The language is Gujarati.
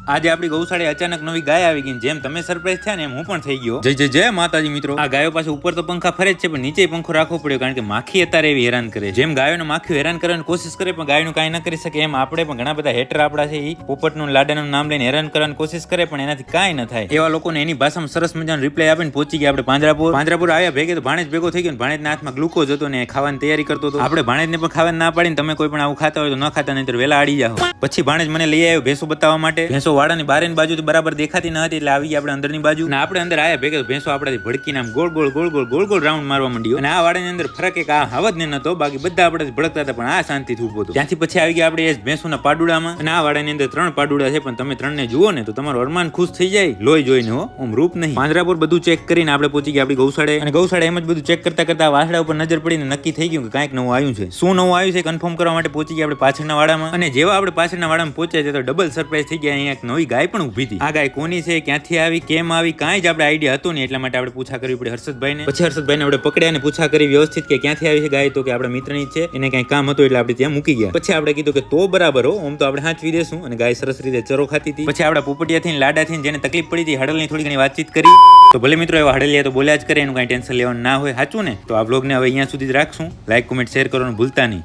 આજે આપણી ગૌશાળે અચાનક નવી ગાય આવી ગઈ, જેમ તમે સરપ્રાઈઝ થયા ને એમ હું પણ થઈ ગયો. જય જય જય માતાજી મિત્રો. આ ગાયો પાસે ઉપર તો પંખા ફરે જ છે, પણ નીચે પંખો રાખવો પડ્યો, કારણ કે માખી અત્યારે એવી હેરાન કરે. જેમ ગાયોને માખીઓ હેરાન કરવાની કોશિશ કરે પણ ગાયનું કાંઈ ન કરી શકે, એમ આપણે પણ ઘણા બધા હેટર આપડા છે એ પોપટનું લાડાનું નામ લઈને હેરાન કરવાની કોશિશ કરે પણ એનાથી કાંઈ ન થાય. એવા લોકોને એની ભાષામાં સરસ મજાનો રિપ્લાય આપીને પહોંચી ગયા આપણે પાંજરાપુર આવ્યા. ભેગે તો ભાણેજ ભેગો થઈ ગયો, ભાણેજના હાથમાં ગ્લુકોઝ હતો ને ખાવાની તૈયારી કરતો હતો. આપણે ભાણેજને પણ ખાવાની ના પાડીને તમે કોઈ પણ આવું ખાતા હોય તો ન ખાતા, નહીં તો વેલા આડી જાઓ. પછી ભાણેજ મને લઈ આવ્યો ભેંસો બતાવવા માટે. ભેંસો વાડાની બારેની બાજુ બરાબર દેખાતી ન હતી, એટલે આવી ગયા આપણે અંદરની બાજુ. અને આપણે અંદર આવ્યા ભેગે ભેંસો આપણાથી ભડકીને આમ ગોળ રાઉન્ડ મારવા માંડ્યો. અને આ વાડાની અંદર ફરક એક આ હવજ ને નતો, બાકી બધા આપણાથી ભડકતા હતા, પણ આ શાંતિથી ઉભો હતો. ત્યાંથી પછી આવી ગયા આપણે એ ભેંસોના પાડુડામાં. અને આ વાડાની અંદર 3 પાડુડા છે, પણ તમે 3 ને જુઓ ને તો તમારો અરમાન ખુશ થઈ જાય, લોહી જોઈને હો, આમ રૂપ નહીં. પાંજરાપુર બધું ચેક કરીને આપણે પહોંચી ગયા આપણી ગૌશાળે. અને ગૌશાળે એમ જ બધું ચેક કરતા વાસડા ઉપર નજર પડીને નક્કી થઈ ગયું કે કાંઈક નવું આવ્યું છે. શું નવું આવ્યું છે કન્ફર્મ કરવા માટે પહોંચી ગયા આપણે પાછળના વાડામાં. અને જેવા આપણે પાછળના વાડામાં પહોંચ્યા છે તો ડબલ સરપ્રાઈઝ થઈ ગયા. અહીંયા એક નવી ગાય પણ ઊભી હતી. આ ગાય કોની છે, ક્યાંથી આવી, કેમ આવી, કાંઈ જ આપણે આઈડિયા હતો નહીં, એટલા માટે આપણે પૂછા કરવી પડી હર્ષદભાઈને. પછી હર્ષદભાઈને આપણે પકડ્યા અને પૂછા કરી વ્યવસ્થિત કે ક્યાંથી આવી છે ગાય, તો કે આપણા મિત્રની છે, એને કઈ કામ હતું એટલે આપણે ત્યાં મૂકી ગયા. પછી આપણે કીધું કે તો બરાબર હો, આમ તો આપણે હાંચવી દેશું. અને ગાય સરસ રીતે ચરો ખાતી હતી. પછી આપણા પોપટિયાથી લાડાથી જેને તકલીફ પડી હતી હડલની થોડી ઘણી વાતચીત કરી. તો ભલે મિત્રો એવા હડલિયા તો બોલ્યા જ કરે, એનું કઈ ટેન્શન લેવાનું ના હોય, સાચું ને. તો આ બ્લોગને હવે અહીંયા સુધી જ રાખશું. લાઈક, કોમેન્ટ, શેર કરવાનું ભૂલતા નહીં.